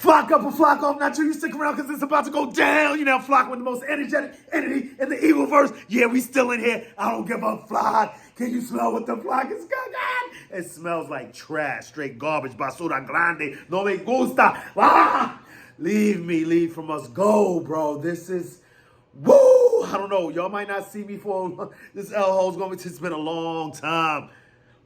Flock up or flock off. Not sure you stick around because it's about to go down. You know, Flock with the most energetic entity in the Eagleverse. Yeah, we still in here. I don't give a Flock. Can you smell what the Flock is cooking? It smells like trash, straight garbage. Basura grande. No me gusta. Ah! Leave from us. Go, bro. This is, woo! I don't know. Y'all might not see me for, this L-hole's going to be, it's been a long time.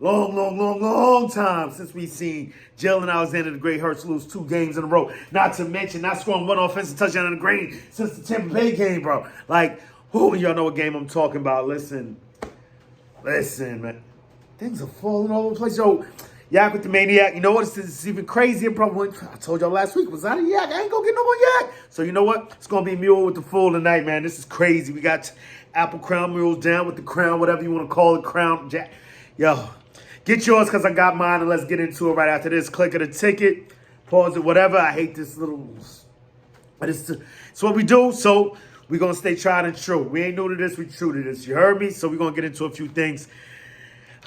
Long time since we seen Jalen Alexander the Great Hurts lose 2 games in a row. Not to mention not scoring 1 offensive touchdown in the green since the Tampa Bay game, bro. Like, who y'all know what game I'm talking about? Listen, man. Things are falling all over the place. Yo, Yak with the Maniac. You know what? It's even crazier, bro. I told y'all last week, was I a Yak? I ain't gonna get no more Yak. So you know what? It's gonna be Mule with the Fool tonight, man. This is crazy. We got Apple Crown Mules down with the crown, whatever you want to call it, crown Jack. Yo. Get yours because I got mine, and let's get into it right after this. Click of the ticket, pause it, whatever. I hate this little... But it's what we do, so we're going to stay tried and true. We ain't new to this, we true to this. You heard me? So we're going to get into a few things.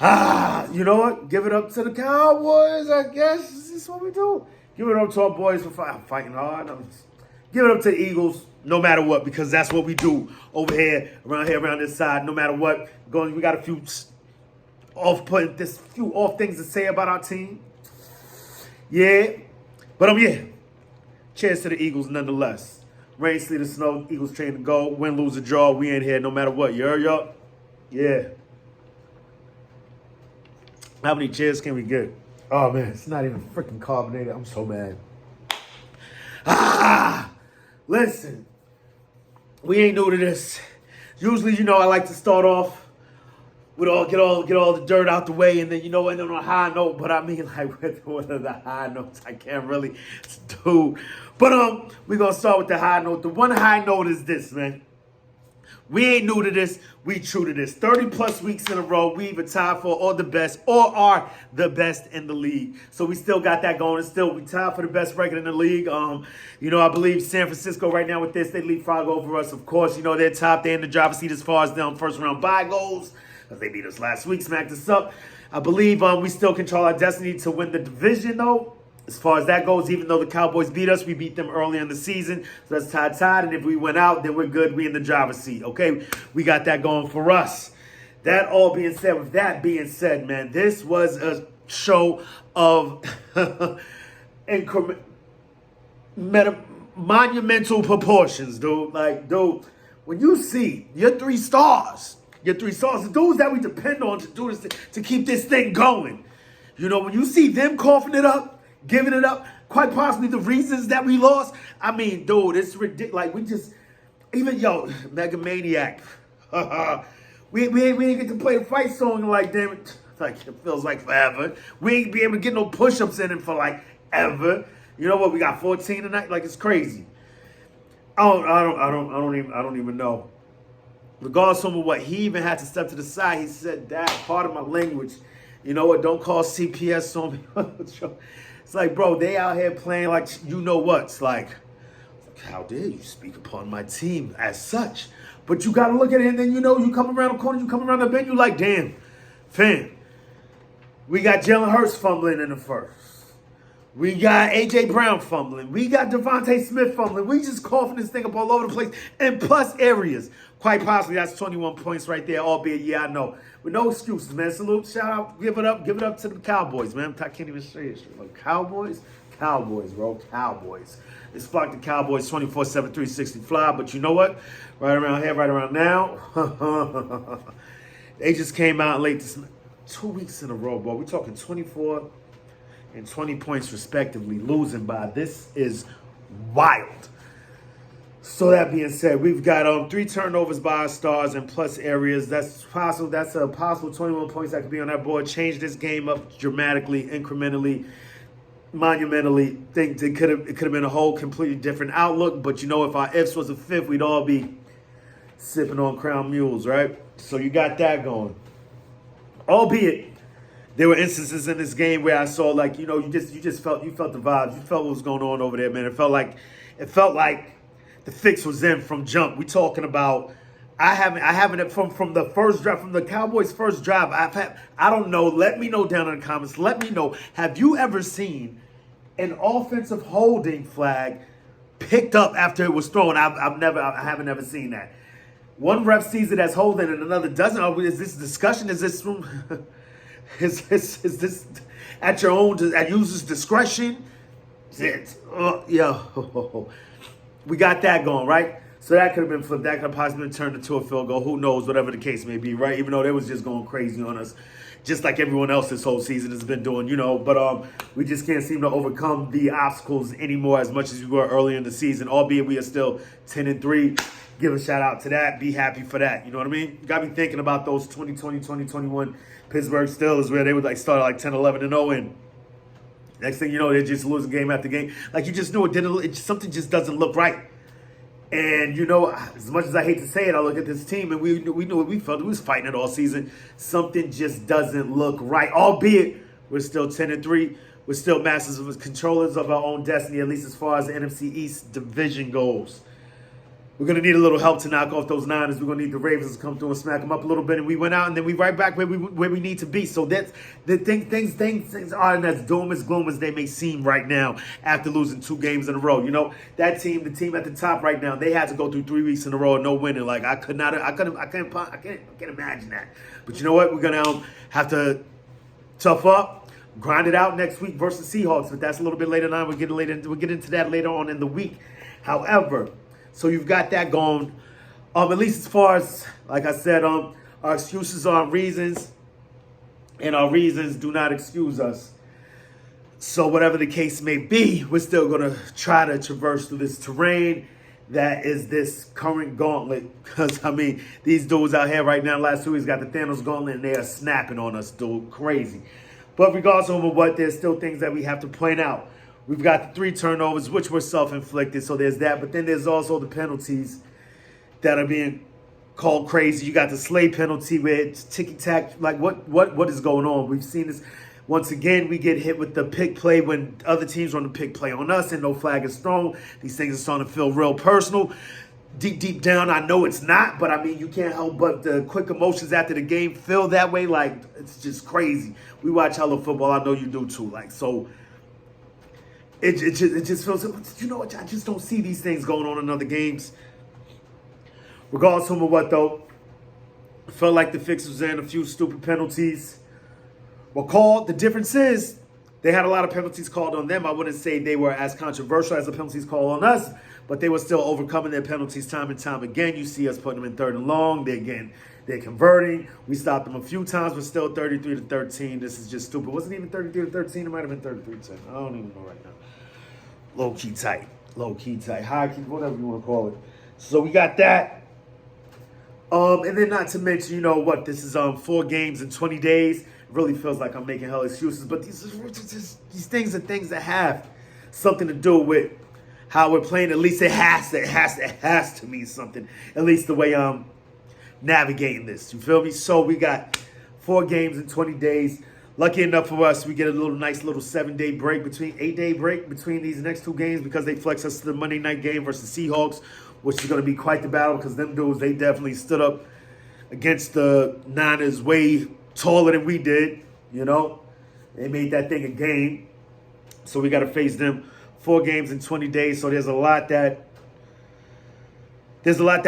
You know what? Give it up to the Cowboys, I guess. This is what we do. Give it up to our boys for fighting hard. Give it up to the Eagles, no matter what, because that's what we do over here, around this side, no matter what. We got a few... few off things to say about our team. Yeah. But yeah. Cheers to the Eagles nonetheless. Rain, sleet, or snow, Eagles train to go. Win, lose, or draw, we in here no matter what. You heard, y'all? Yeah. How many cheers can we get? Oh, man. It's not even freaking carbonated. I'm so mad. Listen. We ain't new to this. Usually, you know, I like to start off with get all the dirt out the way, and then, you know, end on a high note. But I mean, like, with one of the high notes, I can't really do. But we're gonna start with the high note. The one high note is this, man. We ain't new to this. We true to this. 30+ weeks in a row, we either tied for or the best or are the best in the league. So we still got that going. And still, we tied for the best record in the league. You know, I believe San Francisco right now with this, they leapfrog over us. Of course, you know, they're top. They're in the driver's seat as far as them first round bye goes. Because they beat us last week, smacked us up. I believe we still control our destiny to win the division, though. As far as that goes, even though the Cowboys beat us, we beat them early in the season. So that's tied. And if we went out, then we're good. We in the driver's seat, okay? We got that going for us. That all being said, with that being said, man, this was a show of monumental proportions, dude. Like, dude, when you see your 3 stars, the dudes that we depend on to do this, to keep this thing going. You know, when you see them coughing it up, giving it up, quite possibly the reasons that we lost. I mean, dude, it's ridiculous. Like, we just, even, Mega Maniac. we ain't get to play the fight song like, damn it, like, it feels like forever. We ain't be able to get no push-ups in it for, like, ever. You know what, we got 14 tonight? Like, it's crazy. I don't even know. Regardless of what, he even had to step to the side. He said, "Dad, pardon my language. You know what? Don't call CPS on me." It's like, bro, they out here playing like you know what. It's like, how dare you speak upon my team as such? But you got to look at it, and then, you know, you come around the corner, you come around the bend, you like, damn, fam. We got Jalen Hurts fumbling in the first. We got A.J. Brown fumbling. We got Devontae Smith fumbling. We just coughing this thing up all over the place in plus areas. Quite possibly, that's 21 points right there, albeit, yeah, I know. With no excuses, man. Salute, shout out, give it up to the Cowboys, man. I can't even say it straight. Like, Cowboys, bro, Cowboys. They sparked the Cowboys 24/7, 360 fly, but you know what? Right around here, right around now, they just came out late this 2 weeks in a row, bro. We're talking 24 and 20 points respectively, losing by. This is wild. So that being said, we've got 3 turnovers by our stars and plus areas. That's possible. That's a possible 21 points that could be on that board. Change this game up dramatically, incrementally, monumentally. Think it could have been a whole completely different outlook. But you know, if our ifs was a fifth, we'd all be sipping on Crown Mules, right? So you got that going. Albeit, there were instances in this game where I saw, like, you know, you just felt the vibes. You felt what was going on over there, man. It felt like the fix was in from jump. We talking about I haven't it from the first drive, from the Cowboys' first drive. I don't know. Let me know down in the comments. Let me know. Have you ever seen an offensive holding flag picked up after it was thrown. I haven't ever seen that. One ref sees it as holding and another doesn't. Is this discussion? Is this from? Is this at your own at user's discretion? We got that going, right? So that could have been flipped. That could have possibly been turned into a field goal. Who knows? Whatever the case may be, right? Even though they was just going crazy on us, just like everyone else this whole season has been doing, But we just can't seem to overcome the obstacles anymore as much as we were early in the season. Albeit we are still 10-3. Give a shout out to that. Be happy for that. You know what I mean? You got me thinking about those 2020, 2021 Pittsburgh Steelers where they would start like 10-11-0 and next thing you know, they're just losing game after game. Like you just knew something just doesn't look right. And as much as I hate to say it, I look at this team and we knew what we felt. We was fighting it all season. Something just doesn't look right. Albeit we're still 10-3. We're still masters of controllers of our own destiny, at least as far as the NFC East division goes. We're going to need a little help to knock off those Niners. We're going to need the Ravens to come through and smack them up a little bit. And we went out and then we right back where we need to be. So that's the things aren't as doom as gloom as they may seem right now after losing 2 games in a row. That team, the team at the top right now, they had to go through 3 weeks in a row and no winning. Like I can't imagine that. But you know what? We're going to have to tough up, grind it out next week versus Seahawks. But that's a little bit later on. We'll get into that later on in the week. However, so you've got that going. At least as far as, like I said, our excuses are reasons, and our reasons do not excuse us. So whatever the case may be, we're still going to try to traverse through this terrain that is this current gauntlet. Because, these dudes out here right now, last 2 weeks, got the Thanos gauntlet, and they are snapping on us, dude. Crazy. But regardless of what, there's still things that we have to point out. We've got the 3 turnovers, which were self-inflicted, so there's that. But then there's also the penalties that are being called crazy. You got the Slay penalty where it's ticky-tack. Like, what is going on? We've seen this. Once again, we get hit with the pick play when other teams run the pick play on us and no flag is thrown. These things are starting to feel real personal. Deep down, I know it's not, but you can't help but the quick emotions after the game feel that way. Like, it's just crazy. We watch hella football. I know you do too. It just feels, what? I just don't see these things going on in other games. Regardless of what, though, I felt like the fix was in. A few stupid penalties were called. The difference is they had a lot of penalties called on them. I wouldn't say they were as controversial as the penalties called on us, but they were still overcoming their penalties time and time again. You see us putting them in 3rd and long. They're converting. We stopped them a few times, but still 33-13. This is just stupid. It wasn't even 33-13. It might have been 33-10. I don't even know right now. Low-key tight. High-key, whatever you want to call it. So we got that. And then not to mention, this is 4 games in 20 days. It really feels like I'm making hell excuses. But these things are things that have something to do with how we're playing. At least it has to mean something. At least the way I'm navigating this. You feel me? So we got 4 games in 20 days. Lucky enough for us, we get a nice little 7-day break, 8-day break between these next 2 games because they flex us to the Monday night game versus Seahawks, which is going to be quite the battle because them dudes, they definitely stood up against the Niners way taller than we did, They made that thing a game. So we got to face them 4 games in 20 days. So there's a lot that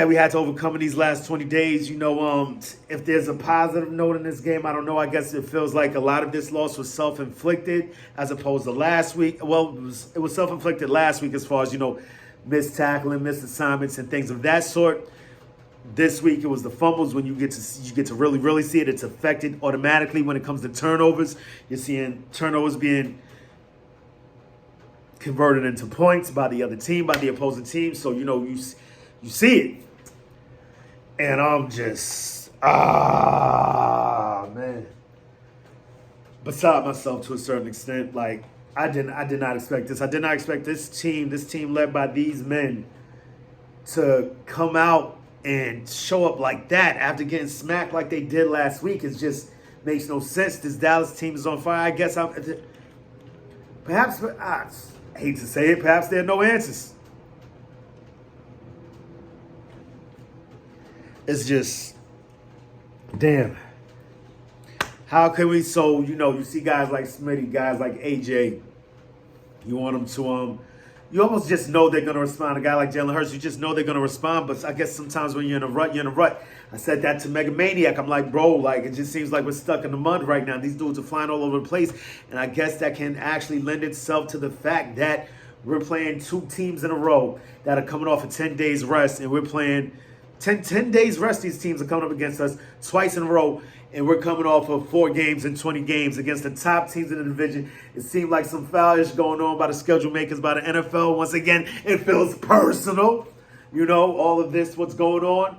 we had to overcome in these last 20 days. If there's a positive note in this game, I don't know. I guess it feels like a lot of this loss was self-inflicted as opposed to last week. Well, it was self-inflicted last week as far as, missed tackling, missed assignments, and things of that sort. This week, it was the fumbles. When you get to really, really see it, it's affected automatically when it comes to turnovers. You're seeing turnovers being converted into points by the other team, by the opposing team. So, you see it. And I'm just, man. Beside myself to a certain extent. Like, I did not expect this. I did not expect this team led by these men, to come out and show up like that after getting smacked like they did last week. It just makes no sense. This Dallas team is on fire. I guess perhaps, I hate to say it, perhaps there are no answers. It's just, damn. How can we, you see guys like Smitty, guys like AJ, You want them to you almost just know they're going to respond. A guy like Jalen Hurts, you just know they're going to respond. But I guess sometimes when you're in a rut, you're in a rut. I said that to Maniac. I'm like, bro, like, it just seems like we're stuck in the mud right now. These dudes are flying all over the place. And I guess that can actually lend itself to the fact that we're playing 2 teams in a row that are coming off a 10 days rest. And we're playing 10 days rest. These teams are coming up against us twice in a row. And we're coming off of 4 games and 20 games against the top teams in the division. It seemed like some foul-ish going on by the schedule makers, by the NFL. Once again, it feels personal. You know, all of this, what's going on.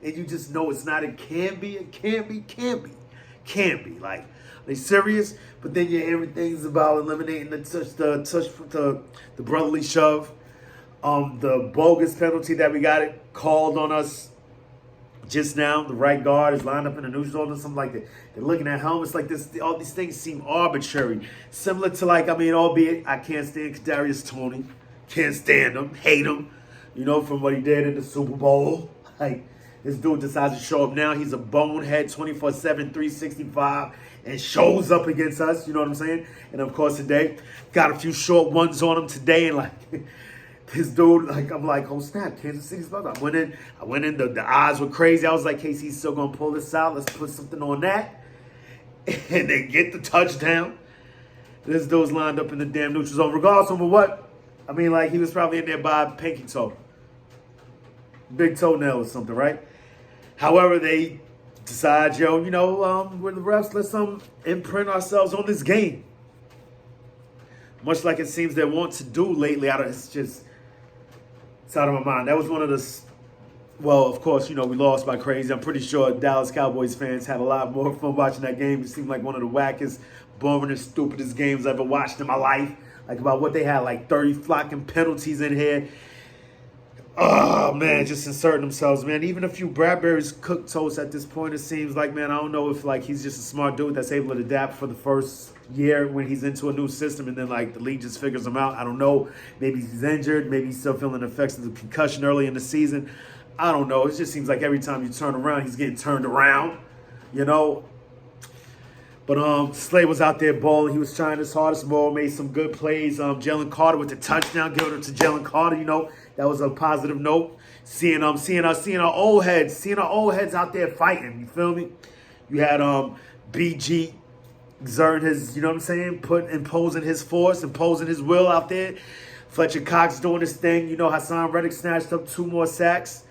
And you just know it's not. It can't be. Like, are they serious? But then everything's about eliminating the brotherly shove. The bogus penalty that we got it called on us just now. The right guard is lined up in a neutral zone or something like that. They're looking at helmets like this. All these things seem arbitrary. Similar to, like, albeit I can't stand Kadarius Toney. Can't stand him. Hate him. You know, from what he did in the Super Bowl. Like, this dude decides to show up now. He's a bonehead 24/7, 365, and shows up against us. You know what I'm saying? And, of course, today, got a few short ones on him today. And, like, this dude, like, I'm like, oh, snap, Kansas City's about to. I went in, the odds were crazy. I was like, KC's still going to pull this out. Let's put something on that. And they get the touchdown. This dude's lined up in the damn neutral zone. Regardless of what, I mean, like, he was probably in there by pinky toe. Big toenail or something, right? However, they decide, we're the refs, let's imprint ourselves on this game. Much like it seems they want to do lately. It's out of my mind. That was one of the, well, of course, we lost by crazy. I'm pretty sure Dallas Cowboys fans had a lot more fun watching that game. It seemed like one of the wackest, boringest, stupidest games I've ever watched in my life. Like, about what they had, like 30 flocking penalties in here. Oh, man, just inserting themselves, man. Even a few Bradbury's cooked toast at this point, it seems like, man. I don't know if, like, he's just a smart dude that's able to adapt for the first year when he's into a new system and then, like, the league just figures him out. I don't know. Maybe he's injured. Maybe he's still feeling the effects of the concussion early in the season. I don't know. It just seems like every time you turn around, he's getting turned around, But Slay was out there balling. He was trying his hardest ball, made some good plays. Jalen Carter with the touchdown, give it to Jalen Carter, That was a positive note. Seeing our old heads out there fighting. You feel me? You had BG exerting his, imposing his force, imposing his will out there. Fletcher Cox doing his thing. Hassan Reddick snatched up 2 more sacks.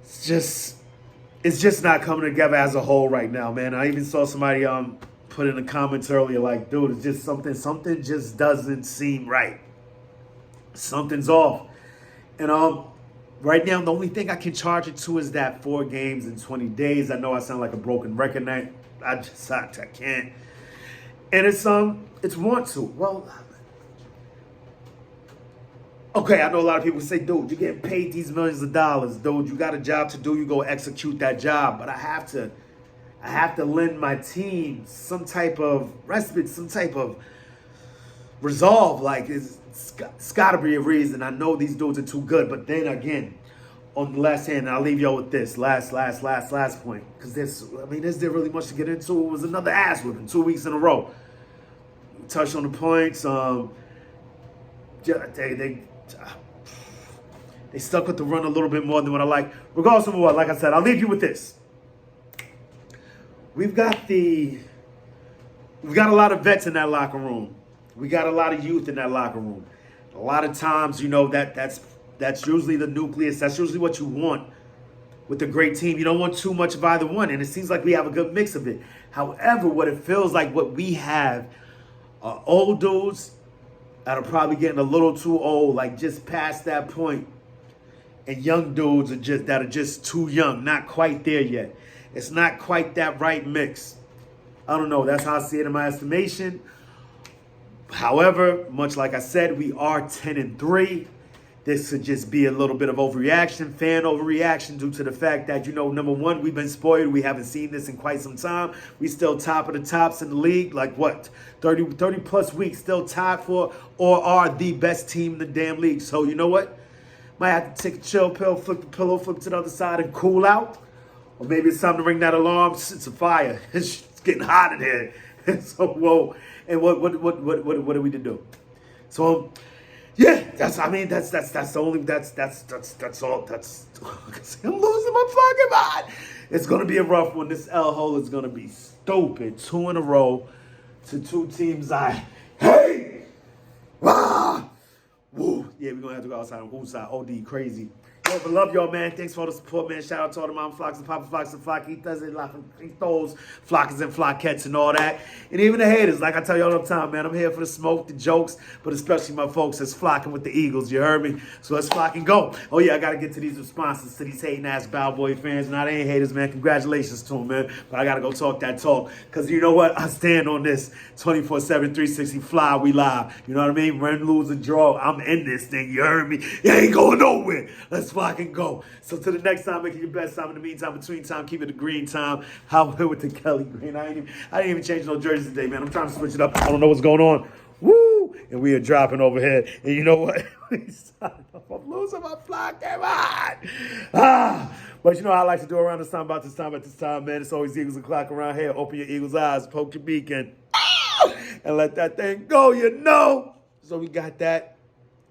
It's just not coming together as a whole right now, man. I even saw somebody put in the comments earlier, like, dude, it's just something just doesn't seem right. Something's off. And right now, the only thing I can charge it to is that 4 games in 20 days. I know I sound like a broken record. I can't. And it's want to. Well, okay, I know a lot of people say, dude, you're getting paid these millions of dollars. Dude, you got a job to do. You go execute that job. But I have to lend my team some type of respite, some type of resolve. Like, it's got to be a reason. I know these dudes are too good. But then again, on the last hand, I'll leave y'all with this last point. Because is there really much to get into? It was another ass whipping 2 weeks in a row. Touched on the points. They stuck with the run a little bit more than what I like. Regardless of what, like I said, I'll leave you with this. We've got a lot of vets in that locker room. We got a lot of youth in that locker room. A lot of times, that's usually the nucleus. That's usually what you want with a great team. You don't want too much of either one, and it seems like we have a good mix of it. However, what it feels like, what we have are old dudes that are probably getting a little too old, like just past that point, and young dudes that are just too young, not quite there yet. It's not quite that right mix. I don't know. That's how I see it in my estimation. However, much like I said, we are 10-3. This could just be a little bit of overreaction, fan overreaction, due to the fact that, number one, we've been spoiled. We haven't seen this in quite some time. We still top of the tops in the league. Like what? 30 plus weeks still tied for or are the best team in the damn league. So you know what? Might have to take a chill pill, flip the pillow, flip to the other side and cool out. Or maybe it's time to ring that alarm. It's a fire. It's getting hot in here. So, whoa. And what are we to do? So, yeah, that's the only, that's all, I'm losing my fucking mind. It's going to be a rough one. This L hole is going to be stupid. 2 in a row to 2 teams I hate. Ah! Woo. Yeah, we're going to have to go outside on whose side. OD crazy. Yo, but love y'all, man. Thanks for all the support, man. Shout out to all the mom flocks and papa flocks and flockitas and flockitos, flockers and flockettes and all that. And even the haters, like I tell y'all all the time, man. I'm here for the smoke, the jokes, but especially my folks that's flocking with the Eagles. You heard me? So let's flock and go. Oh, yeah, I got to get to these responses to these hating-ass Cowboy fans. Now, they ain't haters, man. Congratulations to them, man. But I got to go talk that talk. Because you know what? I stand on this 24/7, 360 fly. We live. You know what I mean? Win, lose, or draw. I'm in this thing. You heard me? You ain't going nowhere. Let's flock and go. So till the next time, make it your best time. In the meantime, between time, keep it the green time. How with the Kelly green? I didn't even change no jerseys today, man. I'm trying to switch it up. I don't know what's going on. Woo! And we are dropping over here. And you know what? I'm losing my flock. Come on. But you know how I like to do around this time, about this time, man. It's always Eagles o'clock around here. Open your Eagles eyes, poke your beak, and let that thing go, you know. So we got that.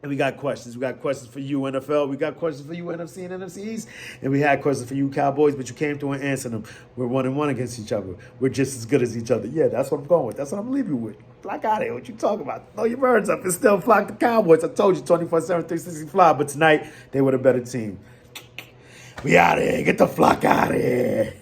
And we got questions. We got questions for you, NFL. We got questions for you, NFC and NFC East. And we had questions for you, Cowboys, but you came through and answered them. We're 1-1 against each other. We're just as good as each other. Yeah, that's what I'm going with. That's what I'm going to leave you with. Flock out of here. What you talking about? Throw your birds up and still flock the Cowboys. I told you, 24/7, 360 fly. But tonight, they were the better team. We out of here. Get the flock out of here.